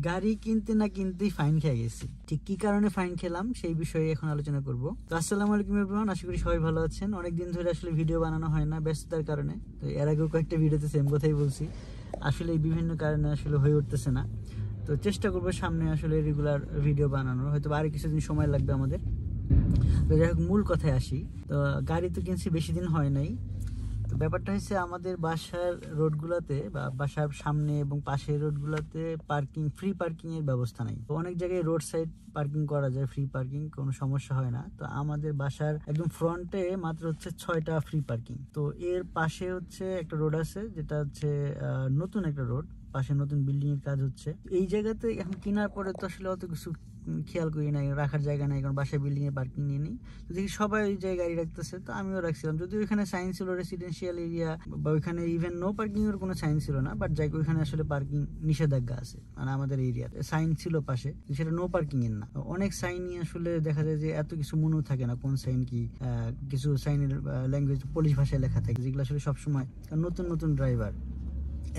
গাড়ি কিনতে না কিনতেই ফাইন খেয়ে গেছি। ঠিক কি কারণে ফাইন খেলাম সেই বিষয়ে এখন আলোচনা করব। তো আসসালামু আলাইকুম এভরিওয়ান, আশা করি সবাই ভালো আছেন। অনেকদিন ধরে আসলে ভিডিও বানানো হয় না ব্যস্ততার কারণে। তো এর আগেও কয়েকটা ভিডিওতে সেম কথাই বলছি, আসলে এই বিভিন্ন কারণে আসলে হয়ে উঠতেছে না। তো চেষ্টা করবো সামনে আসলে রেগুলার ভিডিও বানানোর, হয়তো আরো কিছুদিন সময় লাগবে আমাদের। তো যাই হোক, মূল কথায় আসি। তো গাড়ি তো কিনছি বেশি দিন হয় নাই। তো ব্যাপারটা হচ্ছে আমাদের বাসার রোডগুলোতে বা বাসার সামনে এবং পাশের রোডগুলোতে ফ্রি পার্কিং এর ব্যবস্থা নাই। তো অনেক জায়গায় রোড সাইড পার্কিং করা যায়, ফ্রি পার্কিং, কোনো সমস্যা হয় না। তো আমাদের বাসার একদম ফ্রন্টে মাত্র হচ্ছে 6টা ফ্রি পার্কিং। তো এর পাশে হচ্ছে একটা রোড আছে, যেটা হচ্ছে নতুন একটা রোড, পাশে নতুন বিল্ডিং এর কাজ হচ্ছে। এই জায়গাতে এখন কেনার পরে তো আসলে অত কিছু খেয়াল করি নাই, রাখার জায়গা নাই, কারণ বাসায় বিল্ডিং এ পার্কিং নিয়ে নিই। তো দেখি সবাই ওই জায়গায় গাড়ি রাখতেছে, তো আমিও রাখছিলাম। যদিও ওইখানে সাইন ছিল রেসিডেন্সিয়াল এরিয়া, বা ওইখানে ইভেন নো পার্কিং এর কোনো সাইন ছিল না, বাট যাই ওইখানে আসলে পার্কিং নিষেধাজ্ঞা আছে, মানে আমাদের এরিয়াতে সাইন ছিল পাশে, সেটা নো পার্কিং এর না। অনেক সাইনই আসলে দেখা যায় যে এত কিছু মনেও থাকে না কোন সাইন কি। কিছু সাইনের ল্যাঙ্গুয়েজ পুলিশ ভাষায় লেখা থাকে, যেগুলো আসলে সবসময় নতুন নতুন ড্রাইভার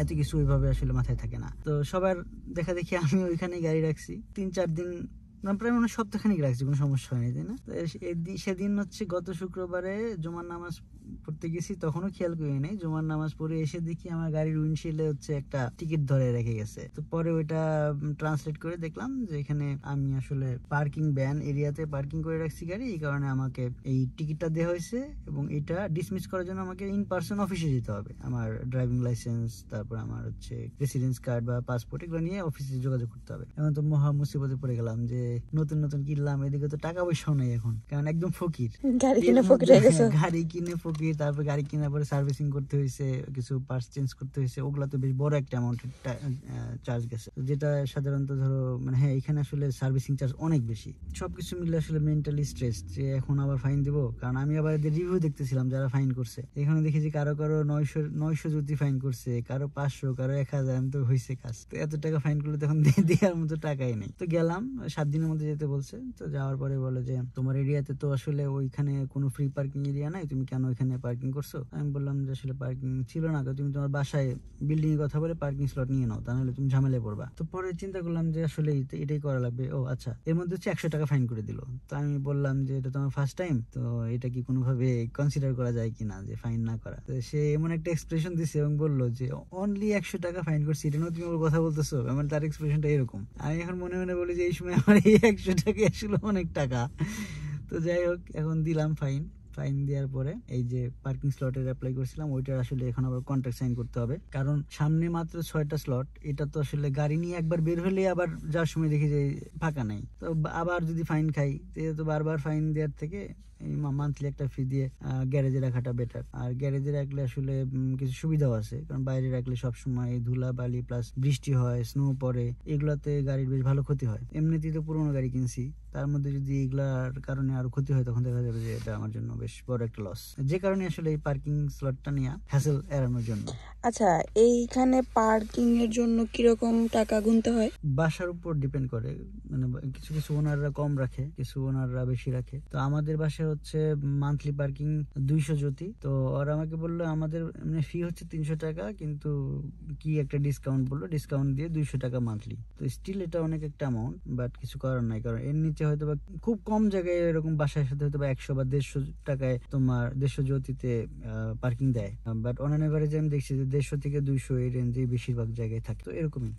এত কিছু ওইভাবে আসলে মাথায় থাকে না। তো সবার দেখা দেখি আমি ওইখানে গাড়ি রাখছি 3-4 দিন, প্রায় মানে সপ্তাহখানিক রাখছি, কোনো সমস্যা হয়নি, তাই না? সেদিন হচ্ছে গত শুক্রবারে জুমার নামাজ পড়তে গেছি, তখনও খেয়াল করি নাই। জুমার নামাজ পড়ে এসে দেখি আমার গাড়ির উইন্ডশিল্ডে হচ্ছে একটা টিকিট ধরে রেখে গেছে। তো পরে ওইটা ট্রান্সলেট করে দেখলাম যে এখানে আমি আসলে পার্কিং ব্যান এরিয়াতে পার্কিং করে রাখছি গাড়ি, এই কারণে আমাকে এই টিকিটটা দেওয়া হয়েছে, এবং এটা ডিসমিস করার জন্য আমাকে ইন পার্সন অফিসে যেতে হবে। আমার ড্রাইভিং লাইসেন্স, তারপর আমার হচ্ছে রেসিডেন্স কার্ড বা পাসপোর্ট, এগুলো নিয়ে অফিসে যোগাযোগ করতে হবে। এখন তো মহা মুসিবতে পড়ে গেলাম যে নতুন নতুন কিনলাম, এদিকে তো টাকা পয়সাও নেই এখন, কারণ একদম ফকির। গাড়ি কিনে ফকির, তারপর গাড়ি কেনার পরে সার্ভিসিং করতে হয়েছে, কিছু পার্টস চেঞ্জ করতে হয়েছে, ওগুলা তো বেশ বড় একটা অ্যামাউন্টের চার্জ গেছে, যেটা সাধারণত ধরো মানে হ্যাঁ এখানে আসলে সার্ভিসিং চার্জ অনেক বেশি। সবকিছু মিলে আসলে মেন্টালি স্ট্রেস যে এখন আবার ফাইন দিব। কারণ আমি আবার এদের রিভিউ দেখতেছিলাম যারা ফাইন করছে, এখানে দেখি যে কারো 900 যদি ফাইন করছে, কারো 500, কারো 1000। আমি তো হয়েছে কাজ, তো এত টাকা ফাইন করলে তখন দেওয়ার মতো টাকাই নেই। তো গেলাম, 7 দিনের মধ্যে যেতে বলছে। তো যাওয়ার পরে বলে যে তোমার এরিয়াতে তো আসলে ওইখানে কোনো ফ্রি পার্কিং এরিয়া নাই, তুমি কেন ওইখানে পার্কিং করছো? আমি বললাম যে আসলে পার্কিং ছিল না, তুমি তোমার বাসায় বিল্ডিং এর কথা বলে পার্কিং স্লট নিয়ে নাও, তাহলে তুমি ঝামেলায় পড়বা। তো পরে চিন্তা করলাম যে আসলে এটাই করা লাগবে। ও আচ্ছা, এর মধ্যে হচ্ছে 100 টাকা ফাইন করে দিল। তো আমি বললাম যে এটা তো আমার ফার্স্ট টাইম, তো এটা কি কোনোভাবে কনসিডার করা যায় কিনা যে ফাইন না করা। তো সে এমন একটা এক্সপ্রেশন দিছে এবং বললো যে অনলি 100 টাকা ফাইন করছি, এটা নিয়ে তুমি ওর কথা বলতেছো? আমার তার এক্সপ্রেশনটা এরকম। আমি এখন মনে মনে বলি যে এই সময় আমার এই 100 টাকা আসলে অনেক টাকা। তো যাই হোক, এখন দিলাম ফাইন দেওয়ার পরে এই যে পার্কিং স্লটের অ্যাপ্লাই করছিলাম, ওইটার আসলে এখন আবার কন্ট্রাক্ট সাইন করতে হবে, কারণ সামনে মাত্র 6টা স্লট। এটা তো আসলে গাড়ি নিয়ে একবার বের হলে আবার যাওয়ার সময় দেখি যে ফাঁকা নাই, তো আবার যদি ফাইন খাই, তো বারবার ফাইন দেওয়ার থেকে এই মান্থলি একটা ফি দিয়ে গ্যারেজে রাখাটা বেটার। আর গ্যারেজে রাখলে আসলে কিছু সুবিধাও আছে, কারণ বাইরে রাখলে সবসময় ধুলা বালি প্লাস বৃষ্টি হয়, স্নো পড়ে, এগুলাতে গাড়ির বেশ ভালো ক্ষতি হয়। এমনিতেই তো পুরোনো গাড়ি কিনছি, তার মধ্যে যদি এগুলার কারণে আরো ক্ষতি হয়, তখন দেখা যাবে যে এটা আমার জন্য বেশ বড় একটা লস। যে কারণে আসলে এই পার্কিং স্লটটা নিয়ে হ্যাসেল এড়ানোর জন্য। আচ্ছা, এইখানে পার্কিং এর জন্য কিরকম টাকা গুনতে হয়? বাসার উপর ডিপেন্ড করে, মানে কিছু কিছু ওনাররা কম রাখে, কিছু ওনাররা বেশি রাখে। তো আমাদের বাসায় হচ্ছে মান্থলি পার্কিং 200 জ্যোতি। তো ওরা আমাকে বললো আমাদের মানে ফি হচ্ছে 300 টাকা, কিন্তু কি একটা ডিসকাউন্ট বললো, ডিসকাউন্ট দিয়ে 200 টাকা মান্থলি। তো স্টিল এটা অনেক একটা অ্যামাউন্ট, বাট কিছু করার নাই, কারণ এর নিচে হয়তো বা খুব কম জায়গায় এরকম বাসার সাথে হয়তো বা 100 বা 150 টাকায় তোমার 150 জ্যোতিতে পার্কিং দেয়, বাট অন অ্যান এভারেজ আমি দেখছি যে 150 থেকে 200 এই রেঞ্জে বেশিরভাগ জায়গায় থাকে। তো এরকমই।